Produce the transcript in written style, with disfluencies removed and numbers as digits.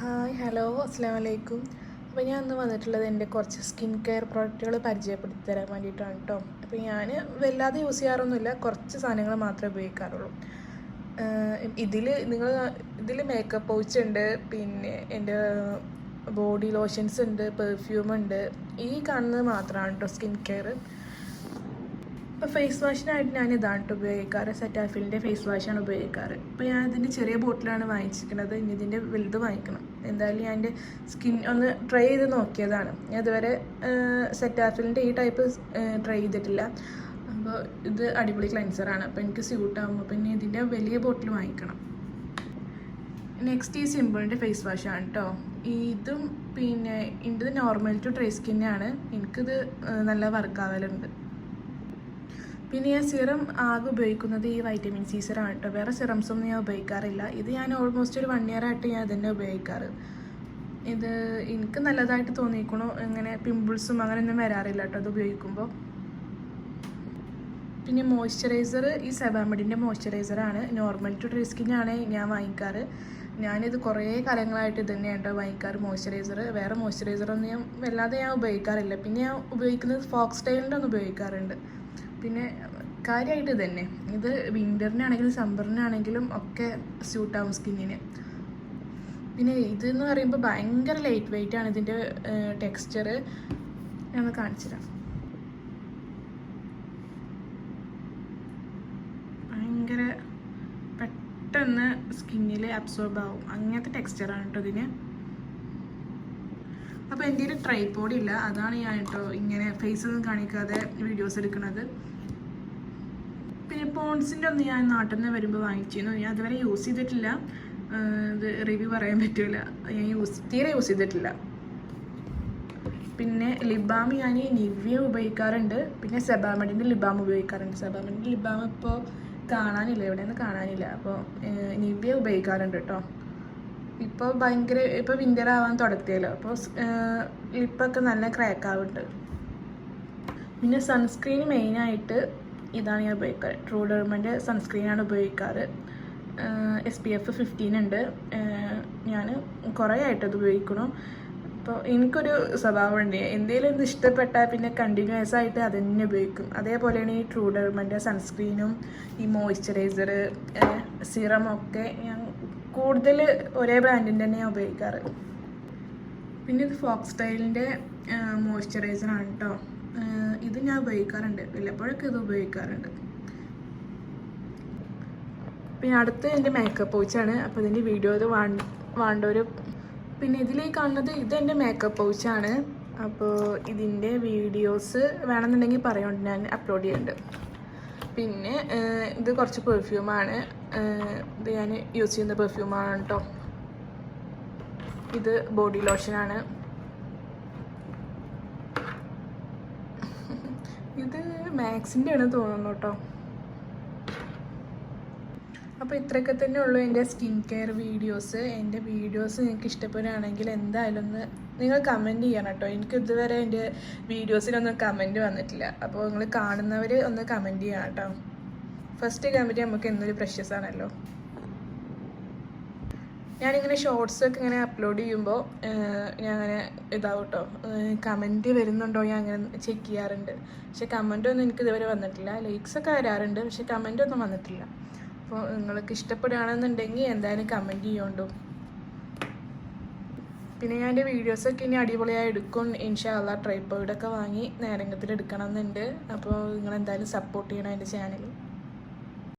Hi hello അസ്സാം വലൈക്കും. അപ്പോൾ ഞാൻ ഇന്ന് വന്നിട്ടുള്ളത് എൻ്റെ കുറച്ച് സ്കിൻ കെയർ പ്രോഡക്റ്റുകൾ പരിചയപ്പെടുത്തി തരാൻ വേണ്ടിയിട്ടാണ് കേട്ടോ. അപ്പോൾ ഞാൻ വല്ലാതെ യൂസ് ചെയ്യാറൊന്നുമില്ല, കുറച്ച് സാധനങ്ങൾ മാത്രമേ ഉപയോഗിക്കാറുള്ളൂ. ഇതിൽ മേക്കപ്പ് പൗച്ച് ഉണ്ട്, പിന്നെ എൻ്റെ ബോഡി ലോഷൻസ് ഉണ്ട്, പെർഫ്യൂം ഉണ്ട്. ഈ കാണുന്നത് മാത്രമാണ് കേട്ടോ സ്കിൻ കെയർ. ഇപ്പോൾ ഫേസ് വാഷിനായിട്ട് ഞാൻ ഇതാണ് കേട്ടോ ഉപയോഗിക്കാറ്. സെറ്റാഫിലിൻ്റെ ഫേസ് വാഷാണ് ഉപയോഗിക്കാറ്. ഇപ്പോൾ ഞാൻ ഇതിൻ്റെ ചെറിയ ബോട്ടിലാണ് വാങ്ങിച്ചിരിക്കുന്നത്. ഇനി ഇതിൻ്റെ വലുത് വാങ്ങിക്കണം. എന്തായാലും ഞാൻ എൻ്റെ സ്കിൻ ഒന്ന് ട്രൈ ചെയ്ത് നോക്കിയതാണ്. ഞാൻ ഇതുവരെ സെറ്റാഫിലിൻ്റെ ഈ ടൈപ്പ് ട്രൈ ചെയ്തിട്ടില്ല. അപ്പോൾ ഇത് അടിപൊളി ക്ലെൻസറാണ്. അപ്പോൾ എനിക്ക് സ്യൂട്ടാകുമ്പോൾ പിന്നെ ഇതിൻ്റെ വലിയ ബോട്ടിൽ വാങ്ങിക്കണം. നെക്സ്റ്റ് ഈ സിമ്പിളിൻ്റെ ഫേസ് വാഷാണ് കേട്ടോ. ഇതും പിന്നെ ഇത് നോർമൽ ടു ഡ്രൈ സ്കിന്നാണ്. എനിക്കിത് നല്ല വർക്കാവലുണ്ട്. പിന്നെ ഞാൻ സിറം ആകെ ഉപയോഗിക്കുന്നത് ഈ വൈറ്റമിൻ സി സിറമാണ് കേട്ടോ. വേറെ സിറംസൊന്നും ഞാൻ ഉപയോഗിക്കാറില്ല. ഇത് ഞാൻ ഓൾമോസ്റ്റ് ഒരു 1 year ആയിട്ട് ഞാൻ തന്നെ ഉപയോഗിക്കാറ്. ഇത് എനിക്ക് നല്ലതായിട്ട് തോന്നിയിരിക്കണു. ഇങ്ങനെ പിമ്പിൾസും അങ്ങനെയൊന്നും വരാറില്ല കേട്ടോ അത് ഉപയോഗിക്കുമ്പോൾ. പിന്നെ മോയ്സ്ചറൈസർ ഈ സെബാമെഡിൻ്റെ മോയ്സ്ചറൈസറാണ്. നോർമൽ ടു ഡ്രൈ സ്കിന്നാണ് ഞാൻ വാങ്ങിക്കാറ്. ഞാനിത് കുറേ കാലങ്ങളായിട്ട് ഇത് തന്നെയാണ് കേട്ടോ വാങ്ങിക്കാറ് മോയ്സ്ചറൈസർ. വേറെ മോയ്സ്ചറൈസറൊന്നും ഞാൻ വല്ലാതെ ഉപയോഗിക്കാറില്ല. പിന്നെ ഞാൻ ഉപയോഗിക്കുന്നത് ഫോക്സ് ടെയിലിൻ്റെ ഒന്ന് ഉപയോഗിക്കാറുണ്ട്. പിന്നെ കാര്യമായിട്ട് തന്നെ ഇത് വിൻ്ററിനാണെങ്കിലും സമ്മറിനാണെങ്കിലും ഒക്കെ സ്യൂട്ടാവും സ്കിന്നിന്. പിന്നെ ഇതെന്ന് പറയുമ്പോൾ ഭയങ്കര ലൈറ്റ് വെയിറ്റ് ആണ് ഇതിൻ്റെ ടെക്സ്ചർ. ഞാൻ കാണിച്ചു തരാം. ഭയങ്കര പെട്ടെന്ന് സ്കിന്നിൽ അബ്സോർബ് ആവും, അങ്ങനത്തെ ടെക്സ്ചറാണ് കേട്ടോ ഇതിന്. അപ്പോൾ എൻ്റെ ഒരു ട്രൈപോഡ് ഇല്ല, അതാണ് ഞാൻ കേട്ടോ ഇങ്ങനെ ഫേസൊന്നും കാണിക്കാതെ വീഡിയോസ് എടുക്കുന്നത്. പിന്നെ പോൺസിൻ്റെ ഒന്ന് ഞാൻ നാട്ടിൽ നിന്ന് വരുമ്പോൾ വാങ്ങിച്ചിരുന്നു. ഞാൻ അതുവരെ യൂസ് ചെയ്തിട്ടില്ല. ഇത് റിവ്യൂ പറയാൻ പറ്റില്ല. ഞാൻ തീരെ യൂസ് ചെയ്തിട്ടില്ല. പിന്നെ ലിബാം ഞാൻ നിവ്യ ഉപയോഗിക്കാറുണ്ട്. പിന്നെ സെബാമെഡിൻ്റെ ലിബാം ഉപയോഗിക്കാറുണ്ട്. സെബാമെഡിൻ്റെ ലിബാം ഇപ്പോൾ കാണാനില്ല, എവിടെയൊന്നും കാണാനില്ല. അപ്പോൾ നിവ്യ ഉപയോഗിക്കാറുണ്ട് കേട്ടോ. ഇപ്പോൾ വിൻ്റർ ആവാൻ തുടങ്ങിയല്ലോ, അപ്പോൾ ലിപ്പൊക്കെ നല്ല ക്രാക്ക് ആവുന്നുണ്ട്. പിന്നെ സൺസ്ക്രീൻ മെയിനായിട്ട് ഇതാണ് ഞാൻ ഉപയോഗിക്കാറ്. ട്രൂഡർമൻ്റെ സൺസ്ക്രീനാണ് ഉപയോഗിക്കാറ്. SPF 15 ഉണ്ട്. ഞാൻ കുറേ ആയിട്ടത് ഉപയോഗിക്കണം. അപ്പോൾ എനിക്കൊരു സ്വഭാവമുണ്ട്, എന്തെങ്കിലും ഇത് ഇഷ്ടപ്പെട്ടാൽ പിന്നെ കണ്ടിന്യൂസ് ആയിട്ട് അത് തന്നെ ഉപയോഗിക്കും. അതേപോലെയാണ് ഈ ട്രൂഡർമൻ്റെ സൺസ്ക്രീനും ഈ മോയ്സ്ചറൈസർ സിറമൊക്കെ ഞാൻ കൂടുതൽ ഒരേ ബ്രാൻഡിൻ്റെ തന്നെ ഞാൻ ഉപയോഗിക്കാറ്. പിന്നെ ഇത് ഫോക്സ് സ്റ്റൈലിൻ്റെ മോയ്സ്ചറൈസറാണ് കേട്ടോ. ഇത് ഞാൻ ഉപയോഗിക്കാറുണ്ട്, വല്ലപ്പോഴൊക്കെ ഇത് ഉപയോഗിക്കാറുണ്ട്. പിന്നെ അടുത്ത് എൻ്റെ മേക്കപ്പ് പൗച്ചാണ്. അപ്പോൾ ഇതിൻ്റെ വീഡിയോ ഇത് വേണ്ടൊരു. പിന്നെ ഇതിലേക്ക് കാണുന്നത് ഇതെൻ്റെ മേക്കപ്പ് പൗച്ചാണ്. അപ്പോൾ ഇതിൻ്റെ വീഡിയോസ് വേണമെന്നുണ്ടെങ്കിൽ പറയുന്നുണ്ട്, ഞാൻ അപ്ലോഡ് ചെയ്യുന്നുണ്ട്. പിന്നെ ഇത് കുറച്ച് പെർഫ്യൂമാണ്. ഇത് ഞാൻ യൂസ് ചെയ്യുന്ന പെർഫ്യൂമാണ് കേട്ടോ. ഇത് ബോഡി ലോഷനാണ്. ഇത് മാക്സിൻ്റെ ആണ് തോന്നുന്നു കേട്ടോ. അപ്പോൾ ഇത്രയൊക്കെ തന്നെ ഉള്ളൂ എൻ്റെ സ്കിൻ കെയർ വീഡിയോസ്. എൻ്റെ വീഡിയോസ് നിങ്ങൾക്ക് ഇഷ്ടപ്പെടുകയാണെങ്കിൽ എന്തായാലും ഒന്ന് നിങ്ങൾ കമൻറ്റ് ചെയ്യണം കേട്ടോ. എനിക്ക് ഇതുവരെ എൻ്റെ വീഡിയോസിലൊന്നും കമൻറ്റ് വന്നിട്ടില്ല. അപ്പോൾ നിങ്ങൾ കാണുന്നവർ ഒന്ന് കമൻറ്റ് ചെയ്യണം കേട്ടോ. ഫസ്റ്റ് കമൻറ്റ് നമുക്ക് എന്നൊരു പ്രഷ്യസ് ആണല്ലോ. ഞാനിങ്ങനെ ഷോർട്സൊക്കെ ഇങ്ങനെ അപ്ലോഡ് ചെയ്യുമ്പോൾ ഞാൻ അങ്ങനെ ഇതാവും കേട്ടോ, കമൻറ്റ് വരുന്നുണ്ടോ ഞാൻ അങ്ങനെ ചെക്ക് ചെയ്യാറുണ്ട്. പക്ഷെ കമൻറ്റൊന്നും എനിക്ക് ഇതുവരെ വന്നിട്ടില്ല. ലൈക്സൊക്കെ വരാറുണ്ട്, പക്ഷെ കമൻറ്റൊന്നും വന്നിട്ടില്ല. അപ്പോൾ നിങ്ങൾക്ക് ഇഷ്ടപ്പെടുകയാണെന്നുണ്ടെങ്കിൽ എന്തായാലും കമൻറ്റ് ചെയ്യുന്നുണ്ടോ. പിന്നെ ഞാൻ എൻ്റെ വീഡിയോസൊക്കെ ഇനി അടിപൊളിയായി എടുക്കും ഇൻഷാ അല്ലാഹ്. ട്രൈപോഡൊക്കെ വാങ്ങി നേരങ്ങത്തിൽ എടുക്കണം എന്നുണ്ട്. അപ്പോൾ നിങ്ങളെന്തായാലും സപ്പോർട്ട് ചെയ്യണം എൻ്റെ ചാനൽ.